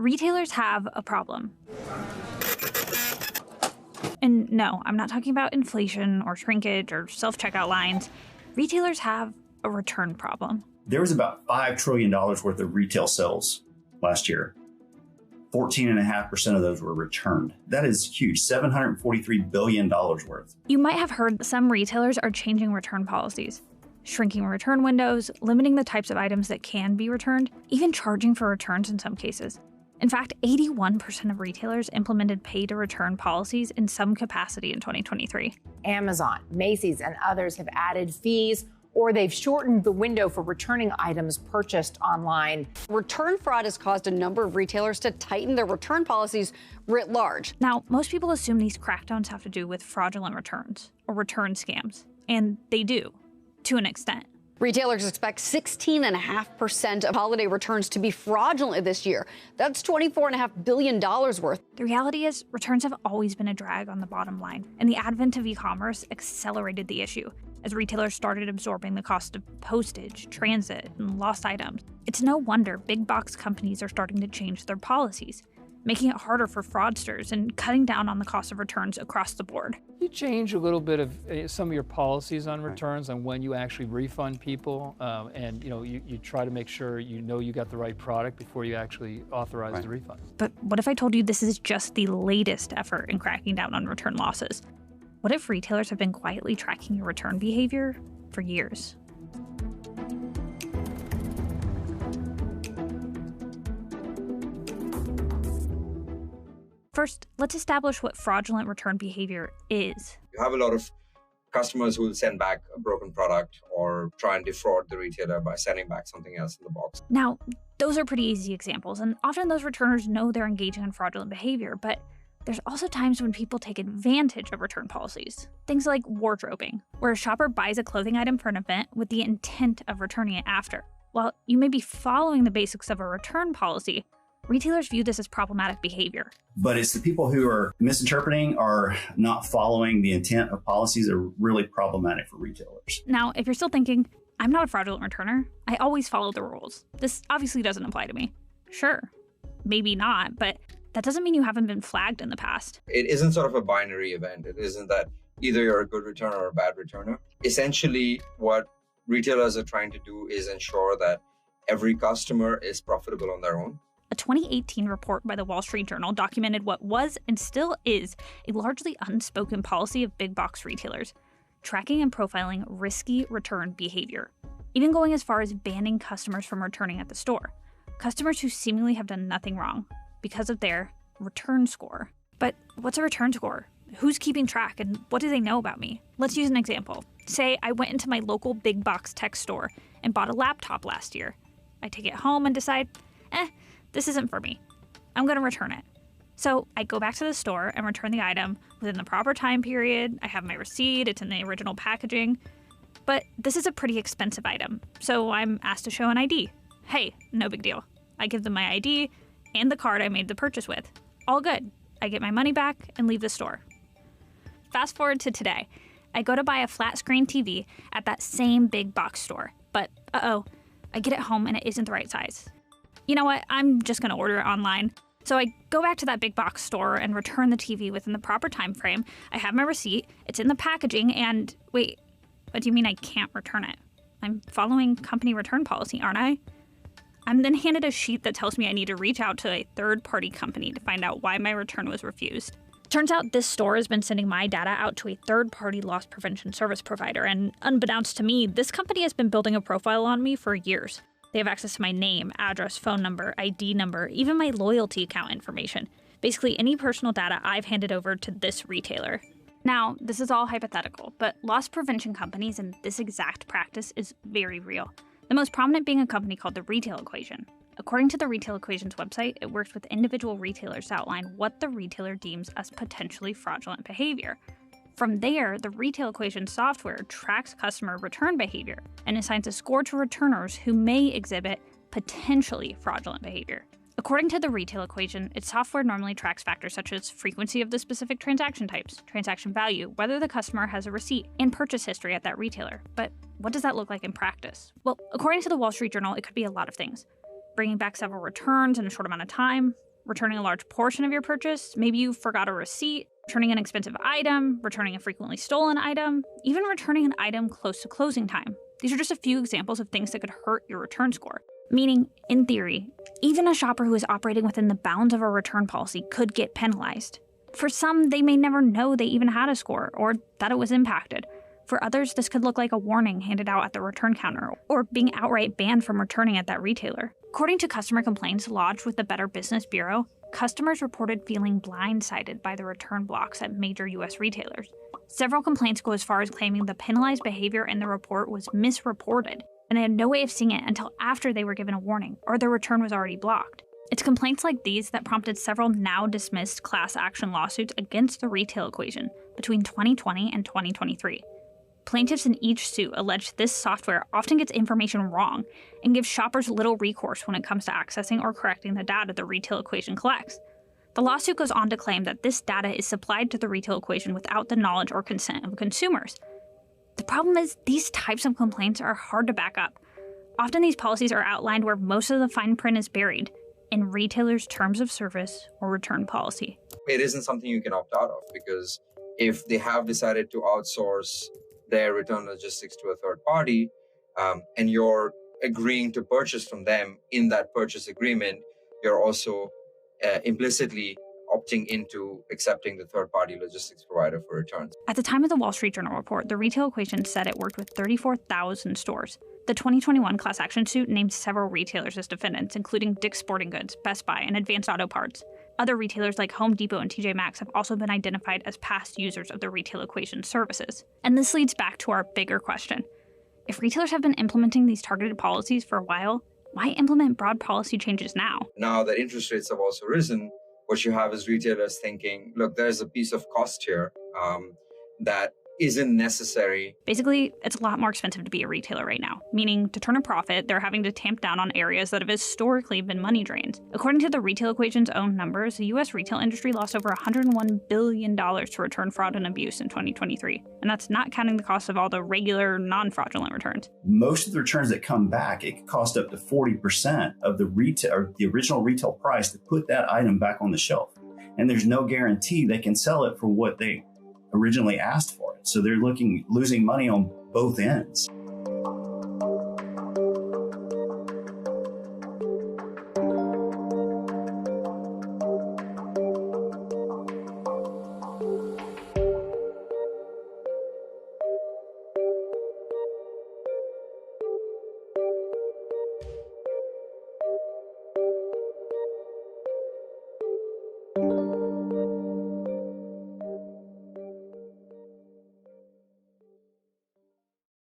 retailers have a problem. And no, I'm not talking about inflation or shrinkage or self-checkout lines. Retailers have a return problem. There was about $5 trillion worth of retail sales last year. 14.5% of those were returned. That is huge, $743 billion worth. You might have heard some retailers are changing return policies, shrinking return windows, limiting the types of items that can be returned, even charging for returns in some cases. In fact, 81% of retailers implemented pay-to-return policies in some capacity in 2023. Amazon, Macy's, and others have added fees, or they've shortened the window for returning items purchased online. Return fraud has caused a number of retailers to tighten their return policies writ large. Now, most people assume these crackdowns have to do with fraudulent returns or return scams, and they do, to an extent. Retailers expect 16.5% of holiday returns to be fraudulent this year. That's $24.5 billion worth. The reality is, returns have always been a drag on the bottom line, and the advent of e-commerce accelerated the issue as retailers started absorbing the cost of postage, transit, and lost items. It's no wonder big box companies are starting to change their policies, making it harder for fraudsters and cutting down on the cost of returns across the board. You change a little bit of some of your policies on returns on when you actually refund people, and you try to make sure you got the right product before you actually authorize the refund. But what if I told you this is just the latest effort in cracking down on return losses? What if retailers have been quietly tracking your return behavior for years? First, let's establish what fraudulent return behavior is. You have a lot of customers who will send back a broken product or try and defraud the retailer by sending back something else in the box. Now, those are pretty easy examples, and often those returners know they're engaging in fraudulent behavior, but there's also times when people take advantage of return policies. Things like wardrobing, where a shopper buys a clothing item for an event with the intent of returning it after. While you may be following the basics of a return policy, retailers view this as problematic behavior. But it's the people who are misinterpreting or not following the intent of policies that are really problematic for retailers. Now, if you're still thinking, I'm not a fraudulent returner, I always follow the rules, this obviously doesn't apply to me. Sure, maybe not, but that doesn't mean you haven't been flagged in the past. It isn't sort of a binary event. It isn't that either you're a good returner or a bad returner. Essentially, what retailers are trying to do is ensure that every customer is profitable on their own. A 2018 report by the Wall Street Journal documented what was and still is a largely unspoken policy of big box retailers, tracking and profiling risky return behavior, even going as far as banning customers from returning at the store. Customers who seemingly have done nothing wrong because of their return score. But what's a return score? Who's keeping track and what do they know about me? Let's use an example. Say I went into my local big box tech store and bought a laptop last year. I take it home and decide, this isn't for me. I'm going to return it. So I go back to the store and return the item within the proper time period. I have my receipt, it's in the original packaging. But this is a pretty expensive item, so I'm asked to show an ID. Hey, no big deal. I give them my ID and the card I made the purchase with. All good. I get my money back and leave the store. Fast forward to today. I go to buy a flat screen TV at that same big box store, but I get it home and it isn't the right size. You know what? I'm just going to order it online. So I go back to that big box store and return the TV within the proper time frame. I have my receipt, it's in the packaging, and wait, what do you mean I can't return it? I'm following company return policy, aren't I? I'm then handed a sheet that tells me I need to reach out to a third-party company to find out why my return was refused. Turns out this store has been sending my data out to a third-party loss prevention service provider, and unbeknownst to me, this company has been building a profile on me for years. They have access to my name, address, phone number, ID number, even my loyalty account information. Basically any personal data I've handed over to this retailer. Now, this is all hypothetical, but loss prevention companies and this exact practice is very real. The most prominent being a company called the Retail Equation. According to the Retail Equation's website, it works with individual retailers to outline what the retailer deems as potentially fraudulent behavior. From there, the Retail Equation software tracks customer return behavior and assigns a score to returners who may exhibit potentially fraudulent behavior. According to the Retail Equation, its software normally tracks factors such as frequency of the specific transaction types, transaction value, whether the customer has a receipt, and purchase history at that retailer. But what does that look like in practice? Well, according to the Wall Street Journal, it could be a lot of things. Bringing back several returns in a short amount of time, returning a large portion of your purchase. Maybe you forgot a receipt, returning an expensive item, returning a frequently stolen item, even returning an item close to closing time. These are just a few examples of things that could hurt your return score. Meaning, in theory, even a shopper who is operating within the bounds of a return policy could get penalized. For some, they may never know they even had a score or that it was impacted. For others, this could look like a warning handed out at the return counter or being outright banned from returning at that retailer. According to customer complaints lodged with the Better Business Bureau, customers reported feeling blindsided by the return blocks at major U.S. retailers. Several complaints go as far as claiming the penalized behavior in the report was misreported, and they had no way of seeing it until after they were given a warning or their return was already blocked. It's complaints like these that prompted several now dismissed class action lawsuits against the retail equation between 2020 and 2023. Plaintiffs in each suit allege this software often gets information wrong and gives shoppers little recourse when it comes to accessing or correcting the data the retail equation collects. The lawsuit goes on to claim that this data is supplied to the retail equation without the knowledge or consent of consumers. The problem is these types of complaints are hard to back up. Often these policies are outlined where most of the fine print is buried, in retailers' terms of service or return policy. It isn't something you can opt out of, because if they have decided to outsource their return logistics to a third party, and you're agreeing to purchase from them in that purchase agreement, you're also implicitly opting into accepting the third-party logistics provider for returns. At the time of the Wall Street Journal report, the retail equation said it worked with 34,000 stores. The 2021 class action suit named several retailers as defendants, including Dick's Sporting Goods, Best Buy, and Advance Auto Parts. Other retailers like Home Depot and TJ Maxx have also been identified as past users of the retail equation services. And this leads back to our bigger question. If retailers have been implementing these targeted policies for a while, why implement broad policy changes now? Now that interest rates have also risen, what you have is retailers thinking, look, there's a piece of cost here that isn't necessary. Basically, it's a lot more expensive to be a retailer right now, meaning to turn a profit, they're having to tamp down on areas that have historically been money drains. According to the retail equation's own numbers, the U.S. retail industry lost over $101 billion to return fraud and abuse in 2023. And that's not counting the cost of all the regular, non-fraudulent returns. Most of the returns that come back, it could cost up to 40% of the retail or the original retail price to put that item back on the shelf. And there's no guarantee they can sell it for what they originally asked for it. So they're losing money on both ends.